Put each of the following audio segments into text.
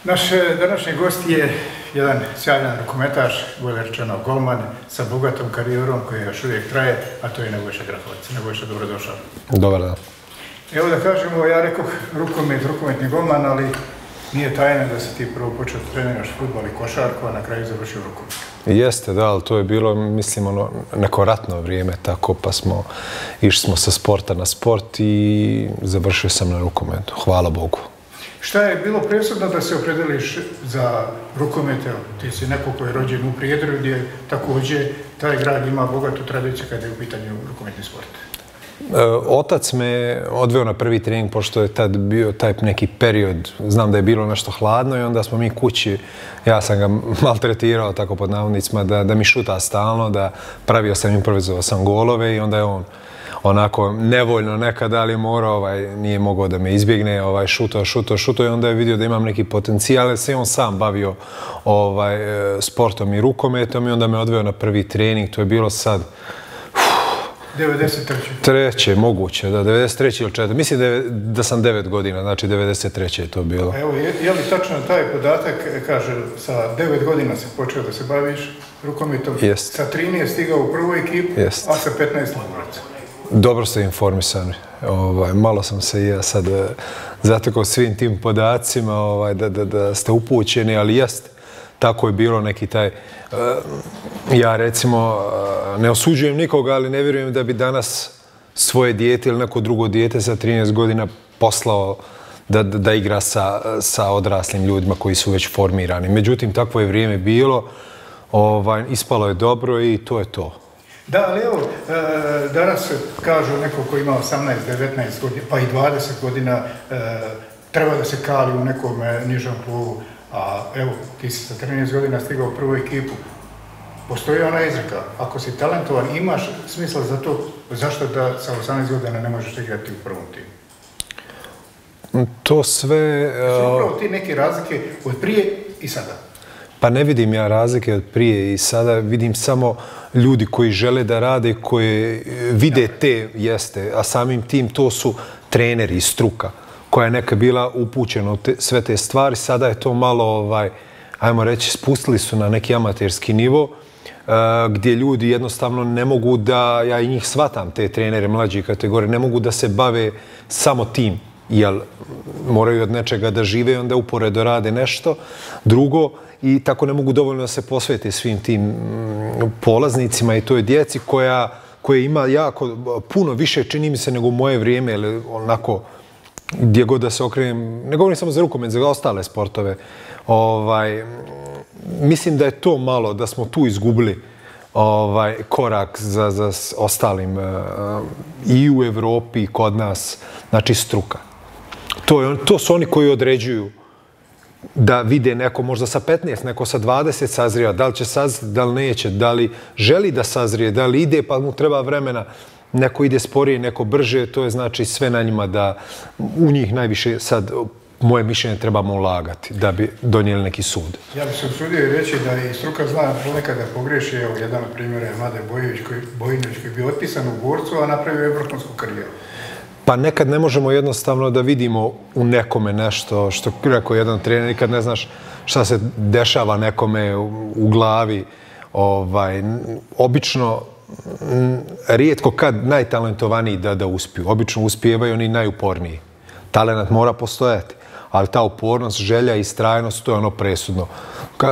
Naš današnji gost je jedan sjajan rukometaš, bolje rečeno golman, sa bogatom karijerom koja još uvijek traje, a to je Nebojša Grahovac. Nebojša, dobrodošao. Dobar dan. Evo da kažemo, ja rekoh rukometni golman, ali nije tajna da si ti prvo počeo treniraš fudbal i košarku, a na kraju završio rukomet. Jeste, da, ali to je bilo, mislim, neko ratno vrijeme, tako, pa išli smo sa sporta na sport i završio sam na rukometu, hvala Bogu. Šta je bilo presudno da se opredeliš za rukomet? Ti si neko koji je rođen u Prijedoru, gdje također taj grad ima bogatu tradiciju kada je u pitanju rukometni sport. Otac me odveo na prvi trening, pošto je tad bio taj neki period, znam da je bilo nešto hladno i onda smo mi kući, ja sam ga maltretirao, tako pod navodnicima, da mi šuta stalno, da pravio sam, improvizovao sam golove i onda je on onako nevoljno nekada, ali je morao, nije mogao da me izbjegne, šutao i onda je vidio da imam neki potencijal, jer se on sam bavio sportom i rukometom i onda me odveo na prvi trening, to je bilo sad 93. Treće, moguće, da, 93. ili 4. Mislim da sam 9 godina, znači 93. je to bilo. Evo, je li tačno taj podatak, kaže, sa 9 godina si počeo da se baviš rukometom, sa 13 stigao u prvu ekipu, a sa 15 laboraca? Dobro ste informisani. Malo sam se i ja sad zatekao svim tim podacima, da ste upućeni, ali jeste. Tako je bilo neki taj, ja recimo ne osuđujem nikoga, ali ne vjerujem da bi danas svoje dijete ili neko drugo dijete sa 13 godina poslao da igra sa odraslim ljudima koji su već formirani. Međutim, takvo je vrijeme bilo, ispalo je dobro i to je to. Da, ali evo, danas kažu neko ko ima 18, 19 godina, pa i 20 godina, treba da se kali u nekom nižom polu. A evo, ti si sa 13 godina stigao u prvu ekipu. Postoji ona izreka, ako si talentovan, imaš smisla za to, zašto da sa 18 godina ne možeš igrati u prvom timu? To sve... Upravo ti neke razlike od prije i sada? Pa ne vidim ja razlike od prije i sada, vidim samo ljudi koji žele da rade, koji vide te jeste, a samim tim to su treneri i struka koja je neka bila upućena u sve te stvari. Sada je to malo, ajmo reći, spustili su na neki amaterski nivo, gdje ljudi jednostavno ne mogu da, ja i njih shvatam, te trenere mlađe kategorije, ne mogu da se bave samo tim, jer moraju od nečega da žive i onda uporedo rade nešto. Drugo, i tako ne mogu dovoljno da se posvete svim tim polaznicima i toj djeci koja ima jako puno više, čini mi se, nego u moje vrijeme, ili onako, gdje god da se okrenem, ne govorim samo za rukomet, za ostale sportove. Mislim da je to malo, da smo tu izgubili korak za ostalim i u Evropi i kod nas, znači struka. To su oni koji određuju da vide neko možda sa 15, neko sa 20 sazrijeva, da li će sazrijeti, da li neće, da li želi da sazrije, da li ide pa mu treba vremena. Neko ide sporije, neko brže, to je znači sve na njima da u njih najviše sad, moje mišljenje, trebamo ulagati da bi donijeli neki sud. Ja bih se usudio reći da i struka zna ponekada pogreši. Evo, jedan od primjera je Mladen Bojinović koji je bio otpisan u Borcu, a napravio je vrhunsku karijeru. Pa nekad ne možemo jednostavno da vidimo u nekome nešto, što rekao jedan trener, nikad ne znaš šta se dešava nekome u glavi. Obično, rijetko kad najtalentovaniji da uspiju. Obično uspijevaju oni najuporniji. Talent mora postojati, ali ta upornost, želja i istrajnost, to je ono presudno.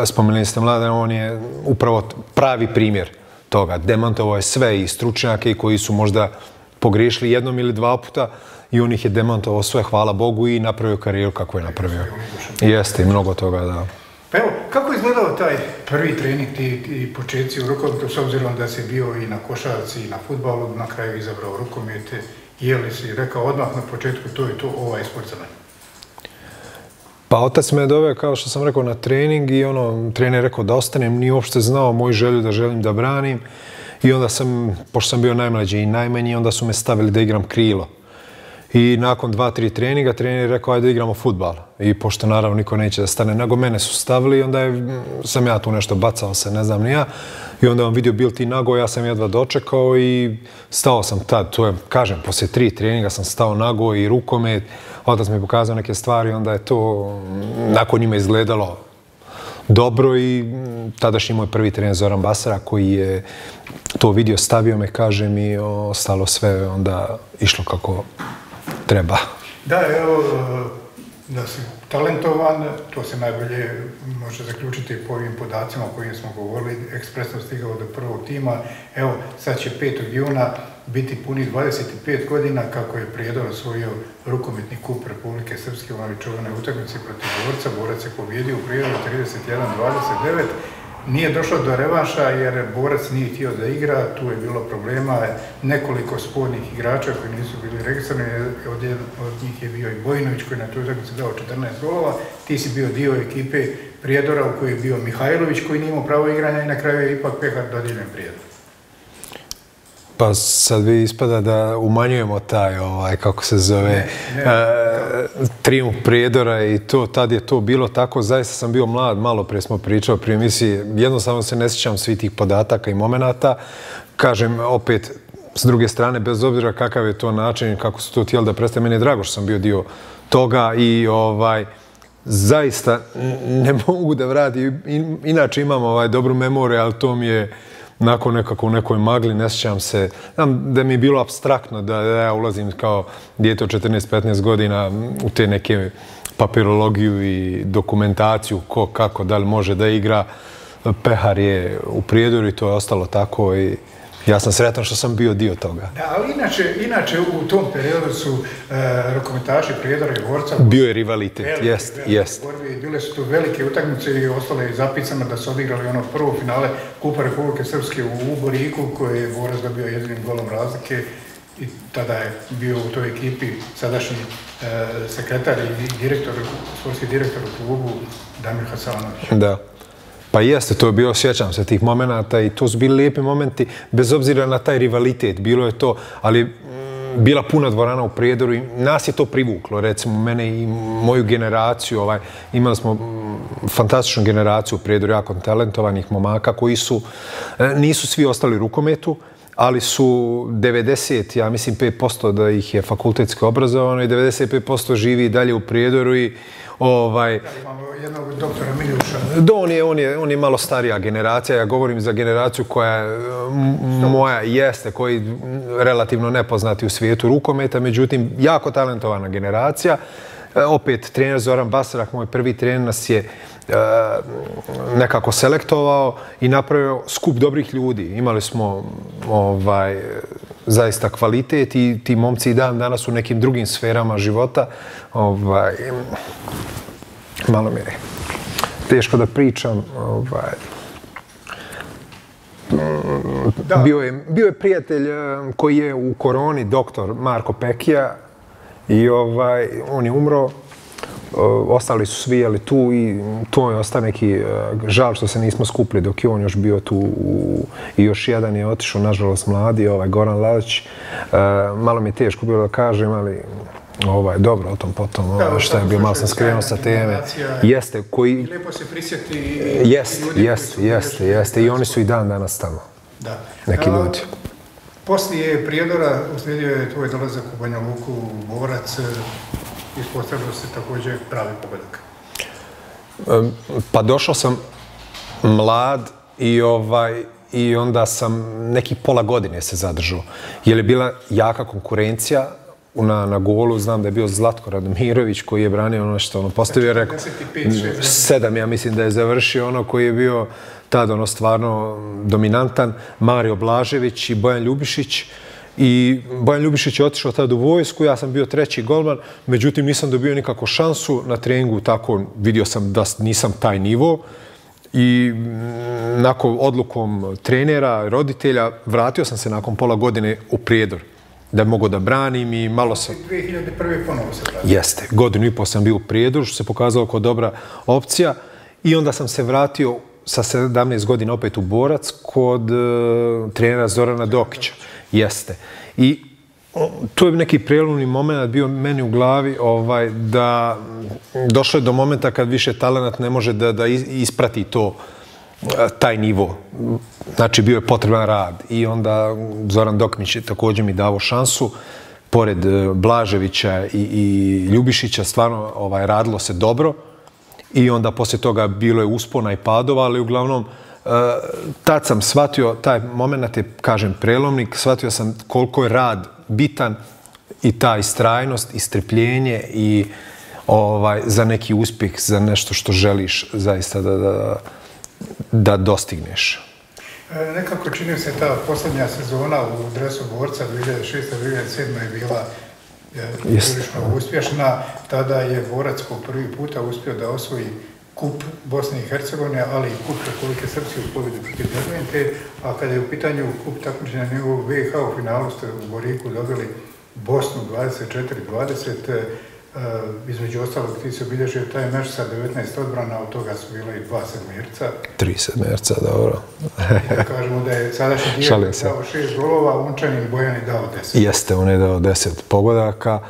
Spomenuli ste Mladena, on je upravo pravi primjer toga. Demantovao je sve i stručnjake koji su možda pogriješili jednom ili dva puta i on ih je demantovao sve, hvala Bogu, i napravio karijeru kako je napravio. Jeste i mnogo toga, da. Pa evo, kako je izgledao taj prvi trening, ti početci u rukometu, s obzirom da si bio i na košarci i na fudbalu, na kraju izabrao rukomete, je li si rekao odmah na početku to je to, ovaj sport za mene? Pa otac me doveo, kao što sam rekao, na trening i trener je rekao da ostanem, nije uopšte znao moju želju da želim da branim i onda pošto sam bio najmlađi i najmanji, onda su me stavili da igram krilo. I nakon 2-3 treninga, trener je rekao ajde igramo fudbal. I pošto naravno niko neće da stane nego mene su stavili i onda sam ja tu nešto bacao se, ne znam ni ja. I onda on vidio bil ti nago, ja sam jedva dočekao i stao sam tad. To je, kažem, poslije 3 treninga sam stao nago i rukomet. Otac mi je pokazao neke stvari, onda je to nakon njima izgledalo dobro i tadašnji moj prvi trener Zoran Basara koji je to vidio, stavio me, kaže mi, ostalo sve onda išlo kako treba. Da, evo, da si talentovan, to se najbolje može zaključiti po ovim podacima o kojim smo govorili, ekspresno stigao do prvog tima. Evo, sad će 5. juna biti puni 25 godina kako je Prijedor osvojio rukometni kup Republike Srpske u onoj čuvenoj utakmici protiv Borca. Borac je pobjedio u Prijedoru 31-29. Nije došlo do revanša jer Borac nije htio da igra, tu je bilo problema, nekoliko spornih igrača koji nisu bili registrirani, od njih je bio i Bojinović koji na toj utakmici dao 14 golova, ti si bio dio ekipe Prijedora u kojoj je bio Mihajlović koji nije imao pravo igranja i na kraju je ipak pehar dodijeljen Prijedoru. Pa sad vi ispada da umanjujemo taj, kako se zove, trijumf Prijedora i to, tad je to bilo tako, zaista sam bio mlad, malo prije smo pričali prije emisije, jednostavno se ne sjećam svih tih podataka i momenata, kažem opet, s druge strane, bez obzira kakav je to način, kako su to htjeli da predstave, meni je drago što sam bio dio toga i zaista ne mogu da vratim, inače imam dobru memoriju, ali to mi je nakon nekako u nekoj magli, ne sjećam se, znam da mi je bilo apstraktno da ja ulazim kao dijete od 14-15 godina u te neke papirologiju i dokumentaciju, ko, kako, da li može da igra. Pehar je u Prijedoru i to je ostalo tako i ja sam sretan što sam bio dio toga. Da, ali inače u tom periodu su rukometaši Prijedora i Borca... Bio je rivalitet, jest. Bile su tu velike utakmice i ostale je zapisano da su odigrali ono prvo finale Kupa Republike Srpske u Boriku koje je Borac dobio jedinim golom razlike i tada je bio u toj ekipi sadašnji sekretar i sportski direktor u klubu Damir Hasanović. Da. Pa jeste, to je bilo, sjećam se tih momenata i to su bili lijepi momenti, bez obzira na taj rivalitet, bilo je to, ali bila puna dvorana u Prijedoru i nas je to privuklo, recimo mene i moju generaciju, imali smo fantastičnu generaciju u Prijedoru, jako talentovanih momaka koji nisu svi ostali u rukometu, ali su 90, ja mislim 5% da ih je fakultetski obrazovano i 95% živi dalje u Prijedoru i imamo jednog doktora Miljuša. On je malo starija generacija, ja govorim za generaciju koja moja jeste, koji relativno nepoznati u svijetu rukometa, međutim, jako talentovana generacija. Opet, trener Zoran Basarak, moj prvi trener, nas je nekako selektovao i napravio skup dobrih ljudi. Imali smo zaista kvalitet i ti momci i dan danas u nekim drugim sferama života. Malo mi je teško da pričam. Bio je prijatelj koji je u koroni, doktor Marko Pekija, i on je umro. Ostali su svi, ali tu i to je ostao neki žal što se nismo skupili dok je on još bio tu i još jedan je otišao, nažalost mladi, Goran Lalić. Malo mi je teško bilo da kažem, ali dobro, o tom potom, što je bio, malo sam skrenuo sa teme. Jeste, koji... Lijepo se prisjeti... Jeste, i oni su i dan danas tamo. Da. Neki ljudi. Poslije Prijedora uslijedio je tvoj dolazak u Banja Luku, Borac, ispostavilo se također pravi pogodak. Pa došao sam mlad i onda sam nekih pola godine se zadržao. Jer je bila jaka konkurencija na golu, znam da je bio Zlatko Radomirović koji je branio postavio, rekao, 7, ja mislim da je završio koji je bio tad stvarno dominantan, Mario Blažević i Bojan Ljubišić. I Bojan Ljubišić je otišao tad u vojsku, ja sam bio 3. golman, međutim nisam dobio nikakvu šansu na treningu, tako vidio sam da nisam taj nivo i nakon odlukom trenera, roditelja, vratio sam se nakon pola godine u Prijedor da mogu da branim i malo sam... 2001. ponovo se vratio. Jeste, 1,5 godinu sam bio u Prijedoru, što se pokazalo kao dobra opcija i onda sam se vratio sa 17 godina opet u Borac kod trenera Zorana Dokića. Jeste. I to je neki prelomni moment bio meni u glavi da došlo je do momenta kad više talenat ne može da isprati taj nivo. Znači, bio je potreban rad. I onda Zoran Dokmić je također mi dao šansu. Pored Blaževića i Ljubišića stvarno radilo se dobro. I onda poslije toga bilo je uspona i padova, ali uglavnom tad sam shvatio, taj moment je, kažem, prelomnik, shvatio sam koliko je rad bitan i ta istrajnost i strpljenje i za neki uspjeh, za nešto što želiš zaista da dostigneš. Nekako čini se ta posljednja sezona u dresu borca 2006-2007 je bila prilično uspješna. Tada je borac po prvi puta uspio da osvoji kup Bosne i Hercegovine, ali i kup Republike Srpske u pobjedu protiv Dervente, a kada je u pitanju kup takmičenja na nivou BiH, u finalu ste u Goriku dobili Bosnu 24-20, između ostalog ti se obilježio taj meč sa 19 odbrana, od toga su bila i 2 sedmerca. 3 sedmerca, dobro. I da kažemo da je sadašnji Dijak dao 6 golova, Unčanin Bojan je dao 10. Jeste, on je dao 10 pogodaka.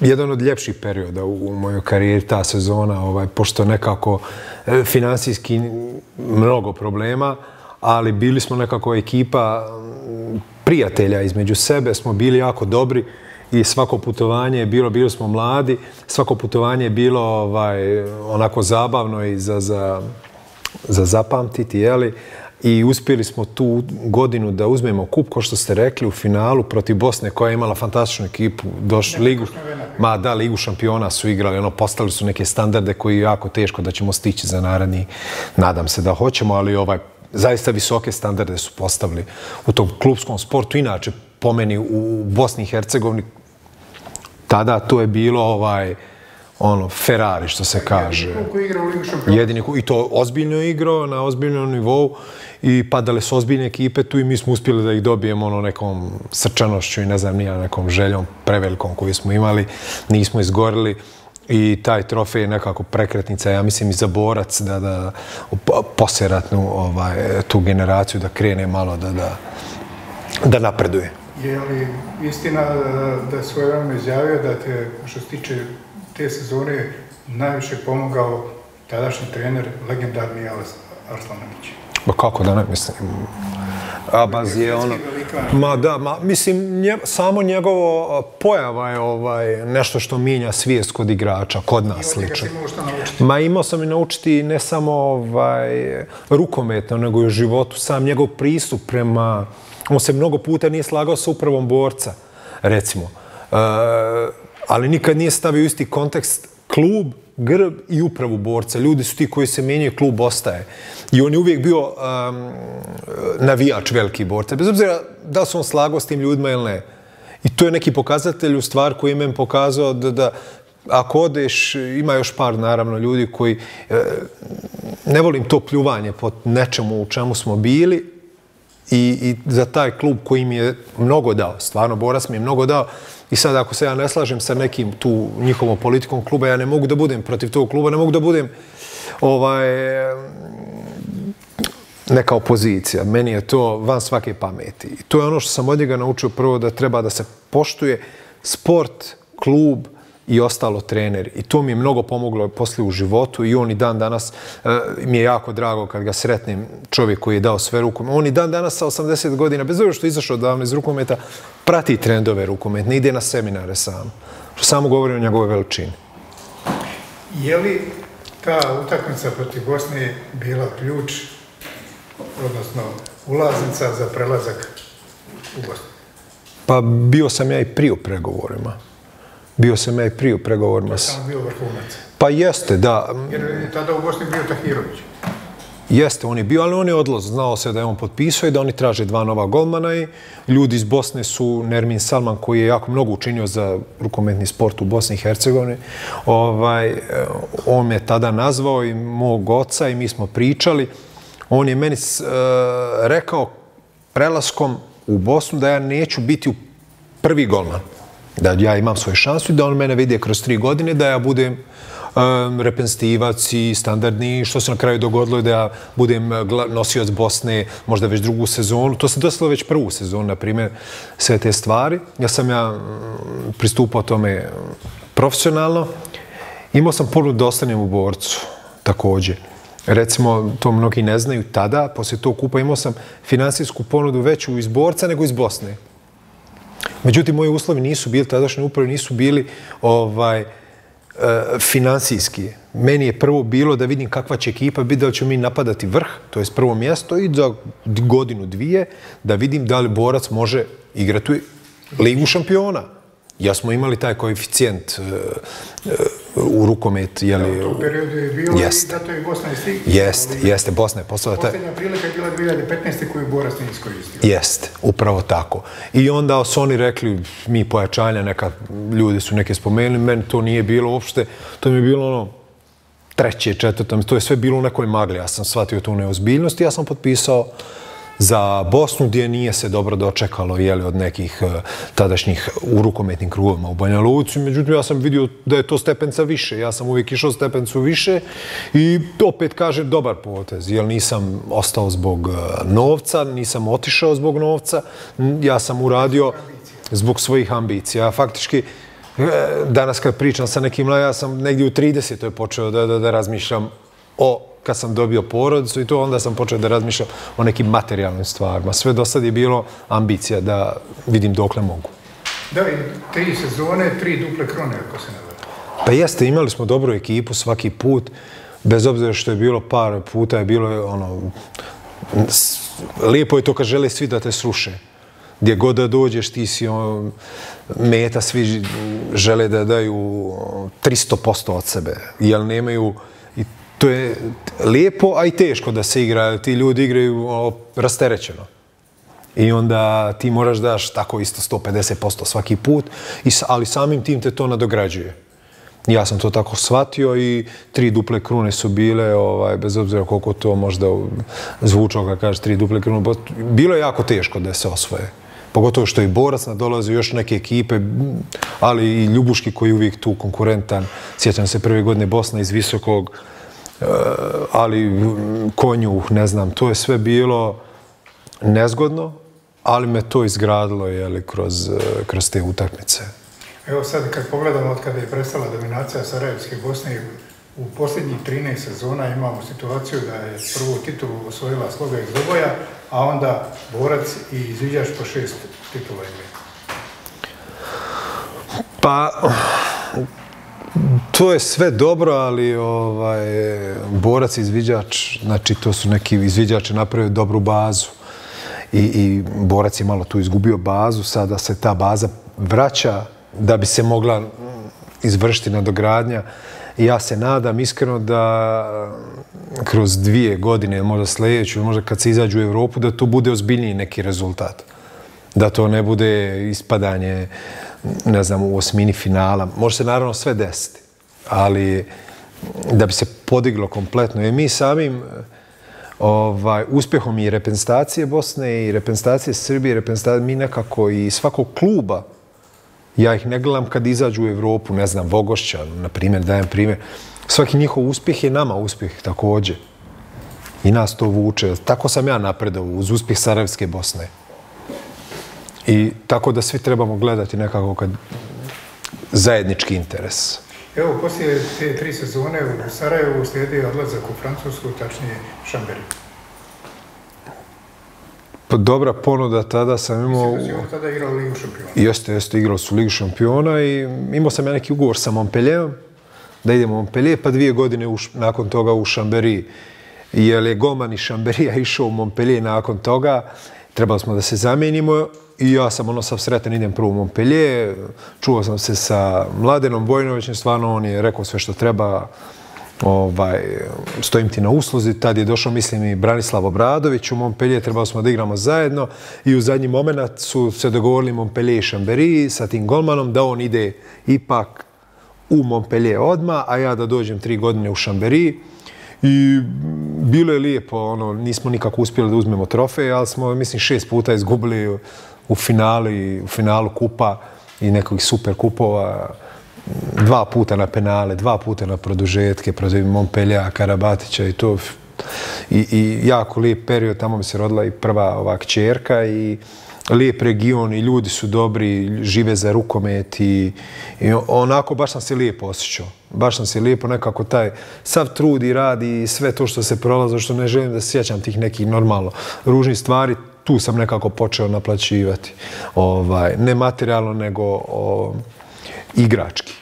Jedan od ljepših perioda u mojoj karijeri, ta sezona, pošto nekako finansijski mnogo problema, ali bili smo nekako ekipa prijatelja između sebe, smo bili jako dobri i svako putovanje je bilo, bili smo mladi, svako putovanje je bilo onako zabavno i za zapamtiti, jeli? I uspjeli smo tu godinu da uzmemo kup, kao što ste rekli, u finalu protiv Bosne, koja je imala fantastičnu ekipu. Ligu šampiona su igrali, postavili su neke standarde koji je jako teško da ćemo stići za naredni. Nadam se da hoćemo, ali zaista visoke standarde su postavili u tom klubskom sportu. Inače, po meni u Bosni i Hercegovini, tada to je bilo Ferrari, što se kaže. Jedini koji igra u Ligu šampiona. I to ozbiljno igrao, na ozbiljnom nivou. I padale su ozbiljne ekipe tu i mi smo uspjeli da ih dobijemo nekom srčanošću i ne znam nija, nekom željom prevelikom koju smo imali. Nismo izgorili i taj trofej je nekako prekretnica, ja mislim, i za borac da posjeratnu tu generaciju da krene malo da napreduje. Je li istina da svojevremeno izjavio da te, što se tiče te sezone, najviše pomogao tadašnji trener, legendarni Arslanović? Pa kako da ne mislim? Abaz je mislim, samo njegovo pojava je nešto što mijenja svijest kod igrača, kod nas lično. Imao sam i naučiti ne samo rukometno, nego i u životu. Sam njegov pristup prema... On se mnogo puta nije slagao sa upravom borca, recimo. Ali nikad nije stavio isti kontekst klub, grb i upravu borca. Ljudi su ti koji se mijenjaju, klub ostaje. I on je uvijek bio navijač veliki borca. Bez obzira da su on slagao s tim ljudima ili ne. I to je neki pokazatelj u stvar koji je meni pokazao da ako odeš, ima još par naravno ljudi koji ne volim to pljuvanje po nečemu u čemu smo bili i za taj klub koji mi je mnogo dao. Stvarno, borac mi je mnogo dao. I sad, ako se ja ne slažem sa nekim tu njihovom politikom kluba, ja ne mogu da budem protiv tog kluba, ne mogu da budem neka opozicija. Meni je to van svake pameti. I to je ono što sam od njega naučio prvo, da treba da se poštuje sport, klub i ostalo treneri. I to mi je mnogo pomoglo poslije u životu i on i dan danas mi je jako drago kad ga sretnem, čovjek koji je dao sve rukometa. On i dan danas sa 80 godina, bez obzira što je izašao davno iz rukometa, prati trendove rukometne, ide na seminare sam. Što samo govori o njegove veličini. Je li ta utakmica protiv Bosne bila ključ, odnosno ulaznica za prelazak u Bosnu? Pa bio sam ja i prije u pregovorima. Bio sam ja i prije u pregovorima. Samo bio vrhunac. Pa jeste, da. Jer je tada u Bosni bio Tahirović. Jeste, on je bio, ali on je odlazio. Znao se da je on potpisao i da oni traže 2 nova golmana i ljudi iz Bosne su Nermin Salman, koji je jako mnogo učinio za rukometni sport u Bosni i Hercegovini. On me tada nazvao i mog oca i mi smo pričali. On je meni rekao prelaskom u Bosnu da ja neću biti prvi golman. Da ja imam svoju šansu i da on mene vidi kroz 3 godine, da ja budem reprezentativac i standardni, što se na kraju dogodilo da ja budem nosioc Bosne možda već drugu sezonu. To se desilo već prvu sezonu, na primjer, sve te stvari. Ja pristupao tome profesionalno. Imao sam ponudu da ostanem u Borcu, također. Recimo, to mnogi ne znaju tada, poslije tog kupa imao sam finansijsku ponudu veću iz Borca nego iz Bosne. Međutim, moji uslovi nisu bili, tadašnje uprave nisu bili finansijski. Meni je prvo bilo da vidim kakva će ekipa biti, da li ćemo mi napadati vrh, to je prvo mjesto, i za godinu, dvije, da vidim da li Borac može igrati Ligu šampiona. Ja smo imali taj koeficijent u rukomet. U tom periodu je bilo i zato je Bosna istigla. Jeste, Bosna je postala. Posljednja prilika je bila 2015. koju Borac nije iskoristio. Jeste, upravo tako. I onda su oni rekli, mi pojačanja, ljudi su neke spomenuli, meni to nije bilo uopšte, to mi je bilo ono treće, četvrto, to je sve bilo u nekoj magli. Ja sam shvatio tu neozbiljnost i ja sam potpisao za Bosnu, gdje nije se dobro dočekalo od nekih tadašnjih u rukometnim krugovima u Banja Luci. Međutim, ja sam vidio da je to stepenca više. Ja sam uvijek išao stepencu više i opet kažem dobar potez, jer nisam ostao zbog novca, nisam otišao zbog novca, ja sam uradio zbog svojih ambicija. Faktički, danas kad pričam sa nekim, ja sam negdje u 30. počeo da razmišljam kad sam dobio porodicu i to, onda sam počeo da razmišljam o nekim materijalnim stvarima. Sve do sad je bilo ambicija da vidim dokle mogu. Da, i 3 sezone, 3 duple krone, ako se ne varam. Pa jeste, imali smo dobru ekipu svaki put, bez obzira što je bilo par puta, je bilo lijepo je to kad žele svi da te sruše. Gdje god da dođeš, ti si meta, svi žele da daju 300% od sebe, jer nemaju. To je lijepo, a i teško da se igra. Ti ljudi igraju rasterećeno. I onda ti moraš daš tako isto 150% svaki put, ali samim tim te to nadograđuje. Ja sam to tako shvatio i 3 duple krune su bile, bez obzira koliko to možda zvučao kad kažeš 3 duple krune. Bilo je jako teško da se osvoje. Pogotovo što i Borac nadolazi, još neke ekipe, ali i Ljubuški koji je uvijek tu konkurentan. Sjećam se prve godine Bosna iz Visokog, ali Konjuh, ne znam, to je sve bilo nezgodno, ali me to izgradilo kroz te utakmice. Evo sad kad pogledamo od kada je prestala dominacija Sarajevske Bosne, u posljednjih 13 sezona imamo situaciju da je prvu titulu osvojila Sloga iz Doboja, a onda Borac i Izviđač po 6 titula imaju. Pa, to je sve dobro, ali Borac i Izviđač, znači to su neki izviđači napravili dobru bazu i Borac je malo tu izgubio bazu, sada se ta baza vraća da bi se mogla izvršiti nadogradnja. I ja se nadam iskreno da kroz 2 godine, možda sljedeću, možda kad se izađu u Evropu, da to bude ozbiljniji neki rezultat. Da to ne bude ispadanje, ne znam, u osmini finala. Može se naravno sve desiti, ali da bi se podiglo kompletno. I mi samim uspjehom i reprezentacije Bosne i reprezentacije Srbije, mi nekako i svakog kluba, ja ih ne gledam kad izađu u Evropu, ne znam, Vogošća, na primjer, dajem primjer. Svaki njihov uspjeh je nama uspjeh također. I nas to vuče. Tako sam ja napredao uz uspjeh Sarajevske Bosne. I tako da svi trebamo gledati nekako kad zajednički interes. Evo, poslije te 3 sezone u Sarajevu slijedi odlazak u Francusku, tačnije Šamberi. Dobra ponuda, tada sam imao... Mislim da si on tada igrao Ligu šampiona. Jeste, igrao su Ligu šampiona i imao sam ja neki ugovor sa Montpellierom, da idemo u Montpellier, pa 2 godine nakon toga u Šamberi. Jer je golman iz Šamberija išao u Montpellier nakon toga, trebali smo da se zamijenimo i ja sam sav sretan, idem prvo u Montpellier, čuo sam se sa Mladenom Vojnovićem, stvarno on je rekao sve što treba, stojim ti na usluzi. Tad je došao, mislim, i Branislav Obradović u Montpellier, trebali smo da igramo zajedno i u zadnji moment su se dogovorili Montpellier i Šamberi sa tim golmanom da on ide ipak u Montpellier odmah, a ja da dođem 3 godine u Šamberi. I bilo je lijepo, nismo nikako uspjeli da uzmemo trofej, ali smo, mislim, 6 puta izgubili u finalu kupa i nekog super kupova. 2 puta na penale, 2 puta na produžetke protiv Montpelliera, Karabatića i to. I jako lijep period, tamo mi se rodila i prva ova kćerka i lijep region i ljudi su dobri, žive za rukomet i onako baš sam se lijepo osjećao. Baš sam se lijepo nekako taj sav trud i rad i sve to što se prolazi, što ne želim da se sjećam tih nekih normalno ružnih stvari, tu sam nekako počeo naplaćivati. Ne materijalno, nego igrački.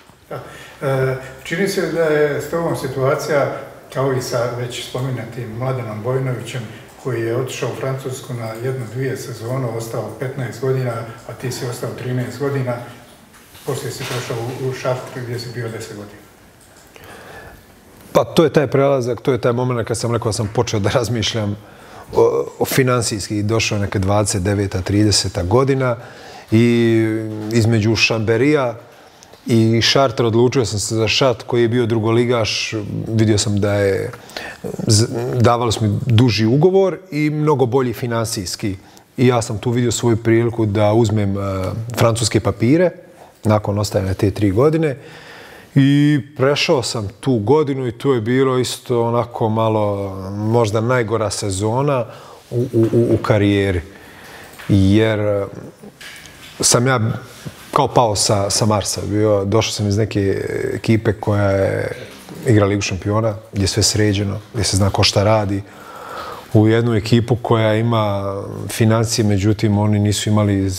Čini se da je s tobom situacija kao i sa već spomenutim Mladenom Bojinovićem, koji je otišao u Francusku na 1-2 sezone, ostao 15 godina, a ti si ostao 13 godina, poslije si prošao u Chartres gdje si bio 10 godina. Pa to je taj prelazak, to je taj moment kad sam rekao da sam počeo da razmišljam finansijski. Došao je neke 29. 30. godina i između Chambéry'a i Chartres odlučio sam se za Chartres koji je bio drugoligaš. Vidio sam da je, davali su mi duži ugovor i mnogo bolji finansijski. I ja sam tu vidio svoju priliku da uzmem francuske papire nakon ostajanja te 3 godine. I prešao sam tu godinu i to je bilo isto onako malo možda najgora sezona u karijeri. Jer sam ja kao pao sa Marsa. Došao sam iz neke ekipe koja je igra Ligu šampiona, gdje je sve sređeno, gdje se zna ko šta radi. U jednu ekipu koja ima financije, međutim oni nisu imali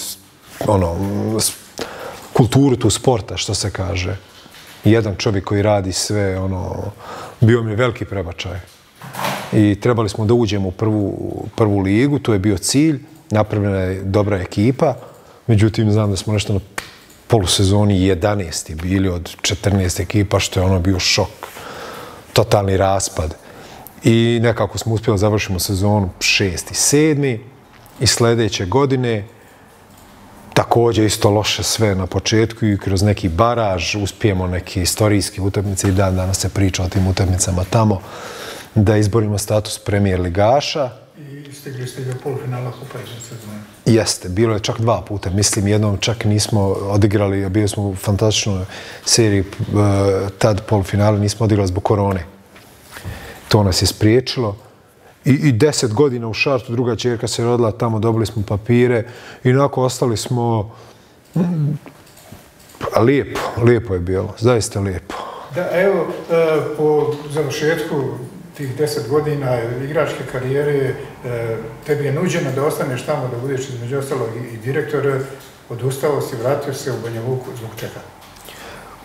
kulturu tu sporta, što se kaže. Jedan čovjek koji radi sve, bio mi je veliki prebačaj. I trebali smo da uđemo u prvu ligu, to je bio cilj, napravljena je dobra ekipa, međutim znam da smo nešto na polusezoni 11. bili od 14 ekipa, što je bio šok, totalni raspad. I nekako smo uspjeli završiti sezonu 6. i 7. i sljedeće godine također isto loše sve na početku i kroz neki baraž uspijemo neke istorijske utakmice i dan danas se priča o tim utakmicama tamo da izborimo status premijer ligaša. I stigli ste do polufinala kupa jedne sezone. Jeste, bilo je čak 2 puta. Mislim, jednom čak nismo odigrali, a bili smo u fantastičnoj seriji, tad polufinale nismo odigrali zbog korone. To nas je spriječilo. I 10 godina u Chartresu, druga ćerka se rodila tamo, dobili smo papire i onako ostali smo... Lijepo je bilo, zaista lijepo. Da, evo, po završetku tih 10 godina igračke karijere, tebi je nuđeno da ostaneš tamo, da budeš između ostalog i direktor, odustao si, vratio se u Banja Luku, zbog čega?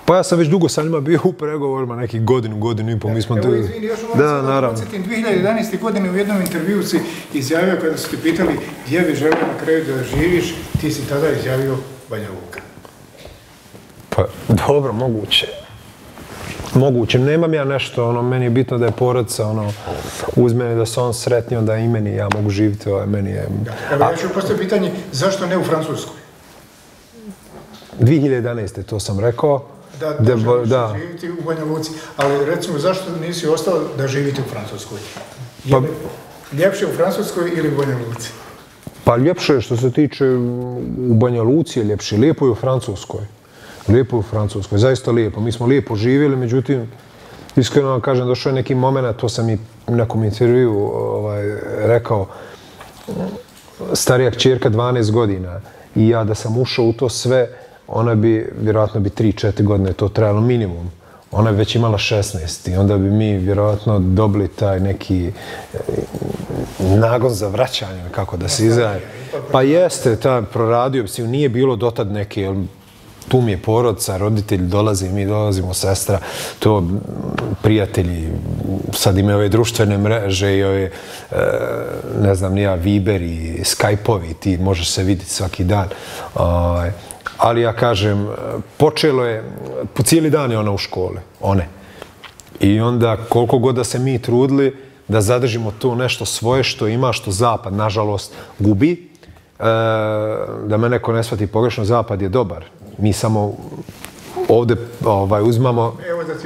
Pa ja sam već dugo sa njima bio u pregovorima, nekih godinu i pol. Evo, izvini, još malo se podsjetim, 2011. godine u jednom intervju si izjavio, kada su ti pitali gdje bi želio na kraju da živiš, ti si tada izjavio Banja Luka. Pa, dobro, moguće. Moguće. Nemam ja nešto, meni je bitno da je porodica, uz mene da se on sretni, onda i meni, ja mogu živjeti, meni je... Evo, ja ću postaviti pitanje, zašto ne u Francuskoj? 2011. to sam rekao. Da živite u Banja Luci, ali recimo zašto nisi ostao da živite u Francuskoj? Ljepše u Francuskoj ili u Banja Luci? Pa ljepše je što se tiče u Banja Luci je ljepše, lijepo je u Francuskoj. Lijepo je u Francuskoj, zaista lijepo. Mi smo lijepo živjeli, međutim, iskreno vam kažem, došao je neki moment, to sam i u nekom intervju rekao, starija kćerka 12 godina i ja da sam ušao u to sve, ona bi, vjerojatno bi 3-4 godine to trajalo minimum. Ona bi već imala 16 i onda bi mi vjerojatno dobili taj neki nagon za vraćanje, kako da se izraje. Pa jeste, proradio bi se, nije bilo dotad neke, tu mi je porodica, roditelji dolazi, mi dolazimo, sestra, to prijatelji, sad imaju ove društvene mreže i ove, ne znam, nija, Viber i Skype-ovi, ti možeš se vidjeti svaki dan. Ali ja kažem, počelo je, po cijeli dan je ona u škole, one. I onda koliko god da se mi trudili da zadržimo to nešto svoje što ima, što Zapad, nažalost, gubi, da me neko ne shvati pogrešno, Zapad je dobar. Mi samo ovdje uzmamo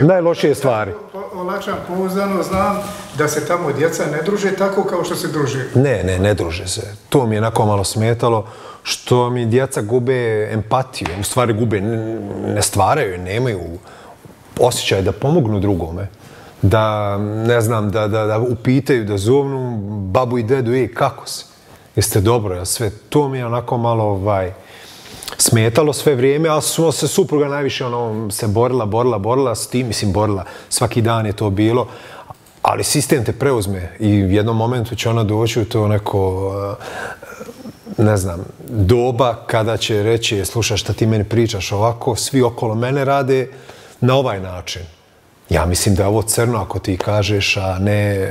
najlošije stvari. Olakšam pouzdano, znam da se tamo djeca ne druže tako kao što se druže. Ne druže se. To mi je onako malo smetalo, što mi djeca gube empatiju. U stvari gube, ne stvaraju, nemaju osjećaj da pomognu drugome. Da, ne znam, da upitaju, da zovnu babu i dedu, kako si? Jeste dobro, ja sve. To mi je onako malo smetalo sve vrijeme, ali smo se supruga najviše se borila s tim, mislim borila, svaki dan je to bilo, ali sistem te preuzme i u jednom momentu će ona doći u to neko, ne znam, doba kada će reći, slušaj šta ti meni pričaš ovako, svi okolo mene rade na ovaj način. Ja mislim da je ovo crno ako ti kažeš, a ne...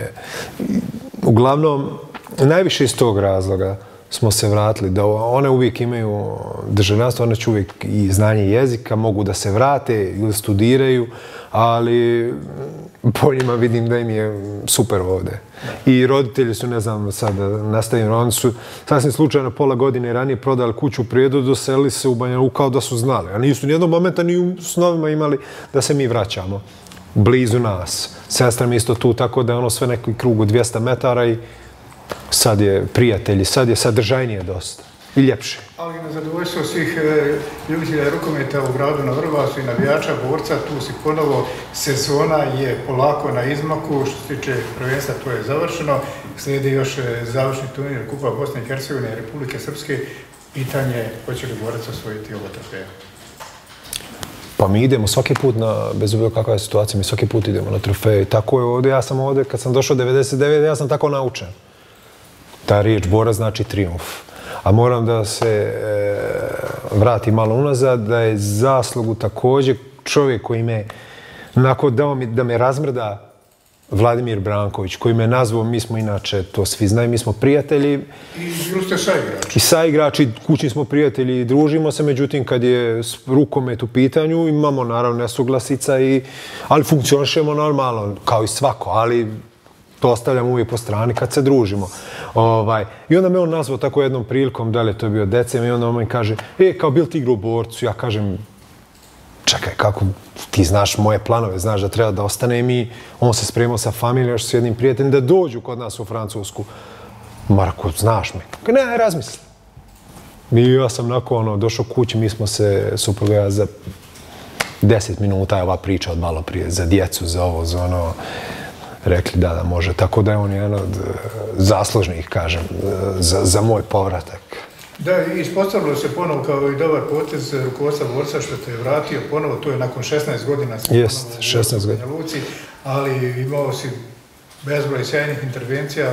Uglavnom, najviše iz tog razloga smo se vratili, da one uvijek imaju državljanstvo, one će uvijek i znanje jezika, mogu da se vrate ili studiraju, ali po njima vidim da im je super ovdje. I roditelji su, ne znam, sad nastavim, oni su sasvim slučajno pola godine ranije prodali kuću u Prijedu, doselili se u Banja Luku kao da su znali. A nisu nijednog momenta ni u snovima imali da se mi vraćamo blizu nas. Sestra mi isto tu, tako da je ono sve neki krug od 200 metara i sad je prijatelji, sad je sadržajnije dosta i ljepše. Ali na zadovoljstvo svih ljubitelja rukometa u gradu na Vrbasu i navijača borca, tu si ponovo, sezona je polako na izmaku, što se tiče prvenstva to je završeno, slijedi još završni turnir Kupa Bosne i Hercegovine i Republike Srpske, pitanje hoće li borac osvojiti oba trofeja? Pa mi idemo svaki put, bez obzira kakva je situacija, mi svaki put idemo na trofeje. Tako je ovdje, ja sam ovdje, kad sam došao 99, ja sam tako naučen. Ta riječ borac znači trijumf. A moram da se vrati malo unazad, da je zaslugu također čovjek koji me, nakon dao mi da me razmrda, Vladimir Branković, koji me nazvao, mi smo inače, to svi znaju, mi smo prijatelji. I ste saigrači. I saigrači, kućni smo prijatelji i družimo se, međutim, kad je rukomet u pitanju, imamo naravno nesuglasica, ali funkcionišemo normalno, kao i svako, ali to ostavljam uvijek po strani kad se družimo. I onda me on nazvao tako jednom prilikom, da li je to bio decem, i onda on mi kaže, kao bil ti igra u borcu? Ja kažem, čekaj, kako ti znaš moje planove, znaš da treba da ostanem i on se spremao sa familijom, još s jednim prijateljem, da dođu kod nas u Francusku. Marko, znaš me? Ne, razmisli. I ja sam nakon došao kući, mi smo se, supruga ja, za 10 minuta je ova priča od malo prije, za djecu, za ovo, za ono, rekli da može. Tako da je on jedan od zaslužnih, kažem, za moj povratak. Da, i ispostavilo se ponovo kao i dobar potez rukovodstva borca što te je vratio ponovo, to je nakon 16 godina. Jest, 16 godina. Ali imao si bezbroj sjajnih intervencija,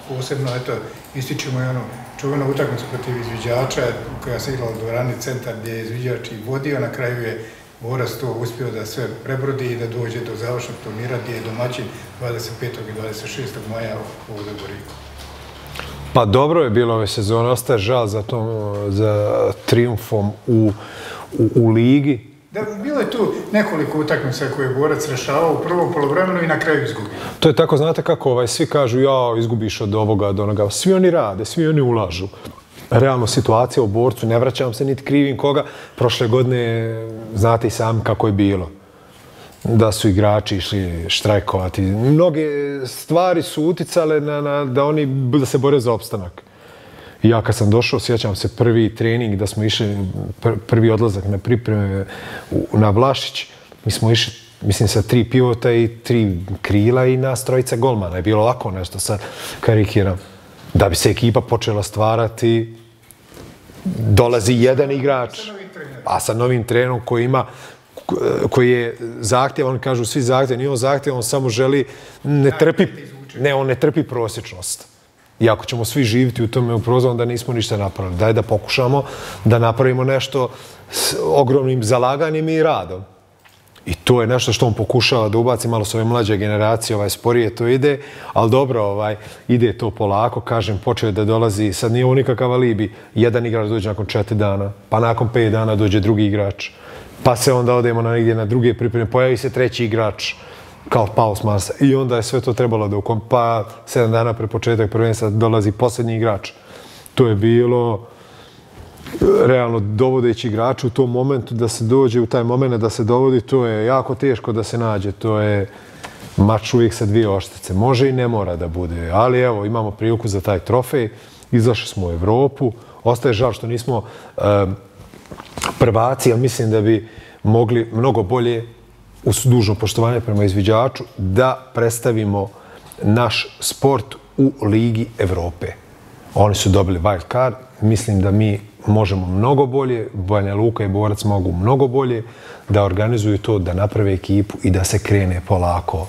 posebno, eto, ističemo i onu čuvenu utakmicu protiv izviđača koja se igrala u dvorani Centar gdje je izviđač i vodio, na kraju je borac to uspio da sve prebrodi i da dođe do završnog turnira gdje je domaćin 25. i 26. maja u Goriku. Pa dobro je bilo ove sezone, ostaje žal za trijumfom u ligi. Da, bilo je tu nekoliko utakmica koje je borac rešavao u prvom poluvremenu i na kraju izgubio. To je tako, znate kako, svi kažu ja izgubiš od ovoga do onoga. Svi oni rade, svi oni ulažu. Realno situacija u borcu, ne vraćam se niti krivim koga. Prošle godine, znate i sami kako je bilo. Da su igrači išli štrajkovati. Mnoge stvari su uticale da se bore za opstanak. I ja kad sam došao, sjećam se prvi trening da smo išli, prvi odlazak na pripreme na Vlašić, mi smo išli, mislim, sa 3 pivota i 3 krila i nas 3 golmana. Je bilo ovako nešto, sad karikiram. Da bi se ekipa počela stvarati, dolazi jedan igrač, a sa novim trenerom koji je zahtjev, oni kažu svi zahtjev, nije on zahtjev, on samo želi, on ne trpi prosječnost. I ako ćemo svi živjeti u tome u prozoru, onda nismo ništa napravili. Daj da pokušamo da napravimo nešto s ogromnim zalaganjem i radom. I to je nešto što on pokušava da ubaci malo s ove mlađe generacije, sporije to ide, ali dobro, ide to polako, kažem, počeo da dolazi, sad nije ovo nikakav alibi, jedan igrač dođe nakon 4 dana, pa nakon 5 dana dođe drugi igrač, pa se onda odemo negdje na druge pripreme, pojavi se 3. igrač, kao paus masa, i onda je sve to trebalo da pa 7 dana pre početak prvenstva dolazi posljednji igrač. To je bilo realno dovodeći igrača u tom momentu da se dođe u taj moment da se dovodi, to je jako teško da se nađe, to je mač uvijek sa 2 oštice. Može i ne mora da bude, ali evo, imamo priliku za taj trofej, izašli smo u Evropu, ostaje žal što nismo prvaci, ali mislim da bi mogli mnogo bolje uz dužno poštovanje prema izviđaču, da predstavimo naš sport u Ligi Evrope. Oni su dobili wild card. Mislim da mi možemo mnogo bolje, Banja Luka i Borac mogu mnogo bolje da organizuju to, da naprave ekipu i da se krene polako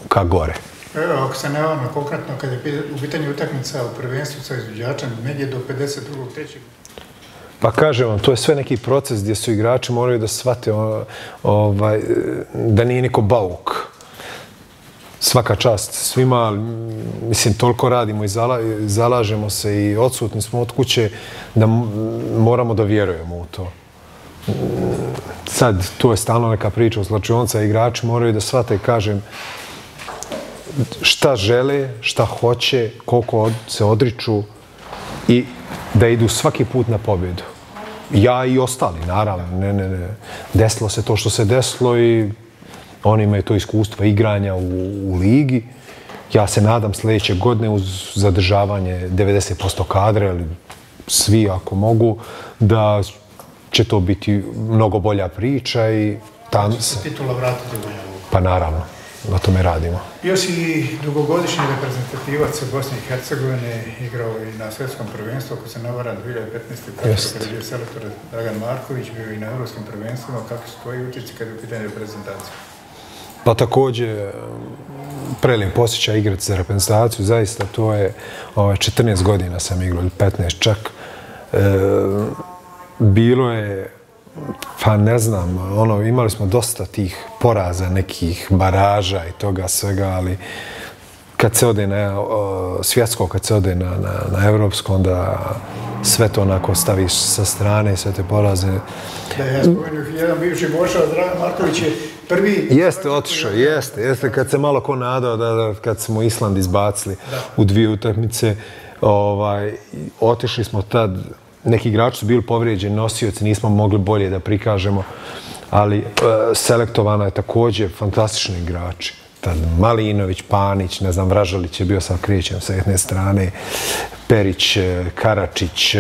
ka gore. Evo, ako se ne vama konkretno, kada je u pitanju utakmica u prvenstvu sa izviđačem, negdje do 52.3. Pa kažem vam, to je sve neki proces gdje su igrači moraju da shvate da nije neko bauk. Svaka čast svima, mislim, toliko radimo i zalažemo se i odsutni smo od kuće da moramo da vjerujemo u to. Sad, to je stalno neka priča u slačionica, igrači moraju da shvate, kažem, šta žele, šta hoće, koliko se odriču i da idu svaki put na pobjedu. Ja i ostali, naravno. Ne. Desilo se to što se desilo i oni imaju to iskustvo igranja u ligi. Ja se nadam sljedeće godine uz zadržavanje 90% kadra, ili svi ako mogu, da će to biti mnogo bolja priča i tam se... Titula vratiti u Banja Luku. Pa naravno, na tome radimo. Bio si dugogodišnji reprezentativac Bosne i Hercegovine, igrao i na svjetskom prvenstvu, ako se ne varam, 2015. kada je bio selektor Dragan Marković, bio i na evropskim prvenstvima. Kakvi su tvoji utjeci kada je u pitanju reprezentacije? Pa također, prelijep osjećaj igrati za reprezentaciju, zaista to je 14 godina sam igrao, ili 15 čak. Bilo je, pa ne znam, imali smo dosta tih poraza, nekih baraža i toga svega, ali kad se ode na svjetsko, kad se ode na evropsko, onda sve to onako staviš sa strane, sve te poraze. Da, ja spomenuh, jedan bivši bošac, Dragan Marković je prvi... Jeste, otišao, jeste. Kad se malo ko nadao, kad smo Island izbacili u 2 utakmice, otišli smo tad, neki igrači su bili povrijeđeni, nosioci, nismo mogli bolje da prikažemo, ali selektovano je također fantastični igrači. Tad Malinović, Panić, ne znam, Vražalić je bio sa krećem sa jedne strane, Perić, Karačić,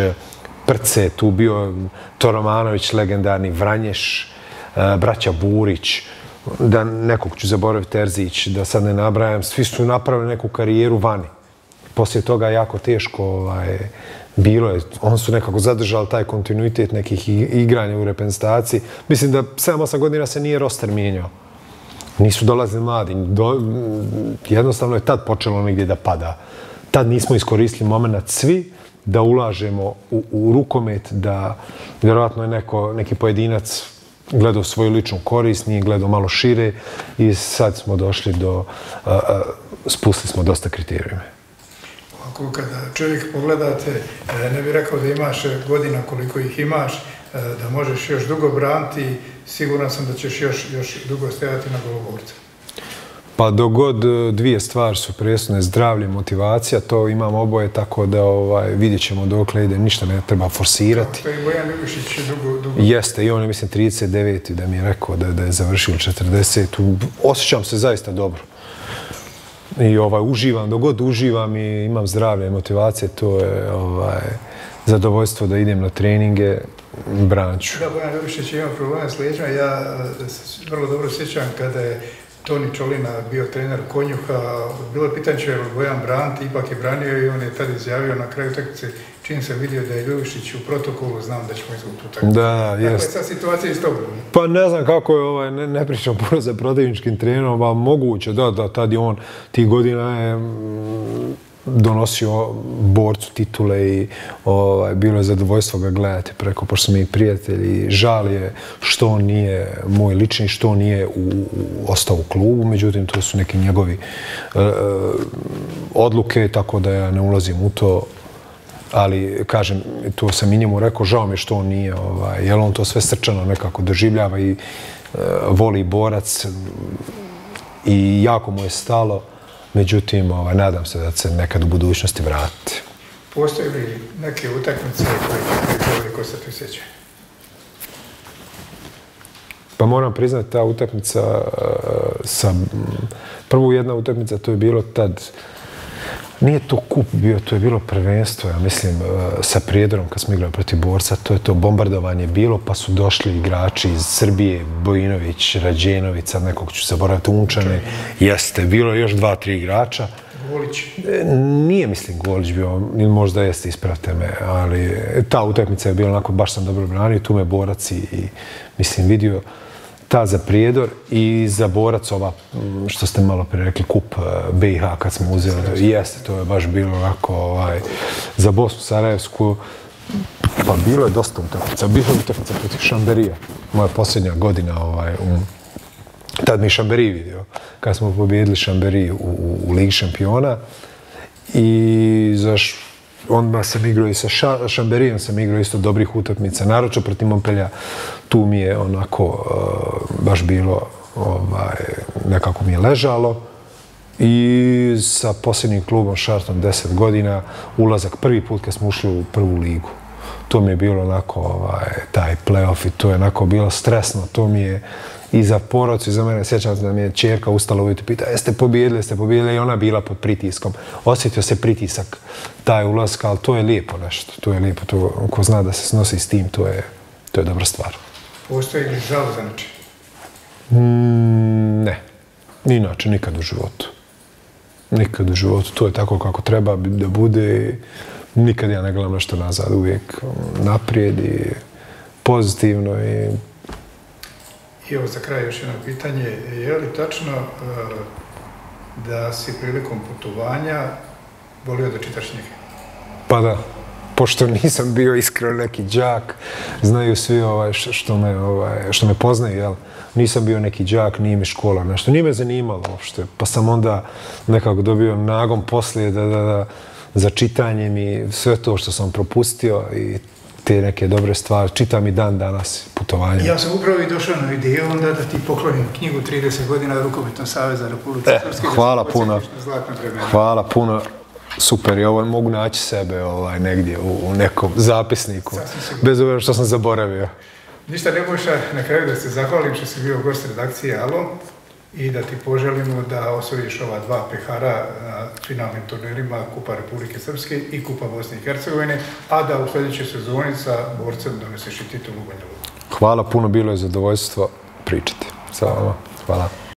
Prce, tu bio Toromanović, legendarni, Vranješ, braća Burić, da nekog ću zaboraviti, Terzić, da sad ne nabrajam, svi su napravili neku karijeru vani. Poslije toga jako teško bilo je, oni su nekako zadržali taj kontinuitet nekih igranja u reprezentaciji. Mislim da 7-8 godina se nije roster mijenjao. Nisu dolazili mladi. Jednostavno je tad počelo negdje da pada. Tad nismo iskoristili moment svi da ulažemo u rukomet, da vjerojatno je neki pojedinac gledao svoju ličnu korist, nije gledao malo šire i sad smo došli do... spustili smo dosta kriterijuma. Ako kada čovjek pogledate, ne bih rekao da imaš godina koliko ih imaš, da možeš još dugo braniti, siguran sam da ćeš još dugo stajati na goloborcu. Pa dogod 2 stvari su presudne, zdravlje i motivacija, to imamo oboje, tako da vidjet ćemo dokle ide, ništa ne treba forsirati. To je Bojan Ljubišić dugo. Jeste, i on je, mislim, 39. da mi je rekao da je završio 40. Osjećam se zaista dobro. I uživam, dogod uživam i imam zdravlje i motivacije, to je zadovoljstvo da idem na treninge, branču. Da, Bojan Ljubišić ima problema s leđima. Ja se vrlo dobro sjećam kada je Toni Čolina bio trener Konjuha. Bilo je pitanje će li Bojan braniti, ipak je branio i on je tad izjavio na kraju utakmice, čim sam vidio da je Ljubišić u protokolu, znam da ćemo izgubiti utakmicu. Da, jest. Dakle, sad situacija je isto. Pa ne znam kako je, ne pričam puno za protivničkim trenerom, a moguće, da, tad je on tih godina je donosio borcu titule i bilo je zadovoljstvo ga gledati preko, pošto smo i prijatelji. Žal je što on nije moj lični, što on nije ostao u klubu, međutim to su neki njegovi odluke, tako da ja ne ulazim u to. Ali, kažem, to sam i njemu rekao, žao mi je što on nije, jer on to sve srčano nekako doživljava i voli Borac i jako mu je stalo. Međutim, nadam se da će se nekad u budućnosti vratiti. Postoji li neke utakmice koje ko se tu sjeća? Pa moram priznati, ta utakmica prvu jedna utakmica, to je bilo tad Nije to kup bio, to je bilo prvenstvo, ja mislim, sa Prijedorom kad smo igrali protiv Borca, to je to bombardovanje bilo, pa su došli igrači iz Srbije, Bojinović, Rađenović, sad nekog ću zaboraviti, Unčane, jeste, bilo je još 2-3 igrača. Golić? Nije, mislim, Golić bio, ili možda jeste, ispravite me, ali ta utakmica je bila onako, baš sam dobro branio, tu me Borac i mislim, vidio ta za Prijedor i za Borac ova, što ste malo prije rekli, kup BiH kad smo uzeli. Jeste, to je baš bilo onako, za Bosnu Sarajevsku, pa bilo je dosta utakmica. Bilo je utakmica protiv Šamberija. Moja posljednja godina, tad mi je Šamberij vidio, kad smo pobijedili Šamberij u Ligi šampiona. I onda sam igrao i sa Šamberijem, sam igrao isto dobrih utakmica, naročito protiv Montpellier. Tu mi je onako baš bilo, nekako mi je ležalo. I sa posljednjim klubom Šartom 10 godina, ulazak prvi put kad smo ušli u prvu ligu. To mi je bilo onako, taj play-off i to je onako bilo stresno. To mi je i za porodicu i za mene. Sjećam se da mi je ćerka ustala ujutro i pita, jeste pobjedili i ona bila pod pritiskom. Osjetio se pritisak taj ulazak, ali to je lijepo nešto. To je lijepo, ko zna da se snosi s tim, to je dobra stvar. Postoji li žal za nečim? Ne. Inače, nikad u životu. Nikad u životu. To je tako kako treba da bude. Nikad ja ne gledam nešto nazad. Uvijek naprijed i pozitivno. I evo za kraj još jedno pitanje. Je li tačno da si prilikom putovanja volio da čitaš knjige? Pa da. Pošto nisam bio iskreno neki đak, znaju svi što me poznaju, jel? Nisam bio neki đak, nije mi škola nešto, nije me zanimalo uopšte. Pa sam onda nekako dobio nagon poslije za čitanjem i sve to što sam propustio i te neke dobre stvari. Čitam i dan danas putovanje. Ja sam upravo i došao na ideju onda da ti poklonim knjigu 30 godina Rukometnog saveza Republike Srpske. Hvala puno. Hvala puno. Super, i ovo mogu naći sebe negdje u nekom zapisniku, bez obzira što sam zaboravio. Ništa ne možeš na kraju da se zahvalim što si bio gost redakcije Alo i da ti poželimo da osvojiš ova 2 pehara na finalnim turnirima Kupa Republike Srpske i Kupa Bosne i Hercegovine, a da u sljedećoj sezoni sa Borcem doneseš i titulu u Banja Luku. Hvala puno, bilo je zadovoljstvo pričati sa vama. Hvala.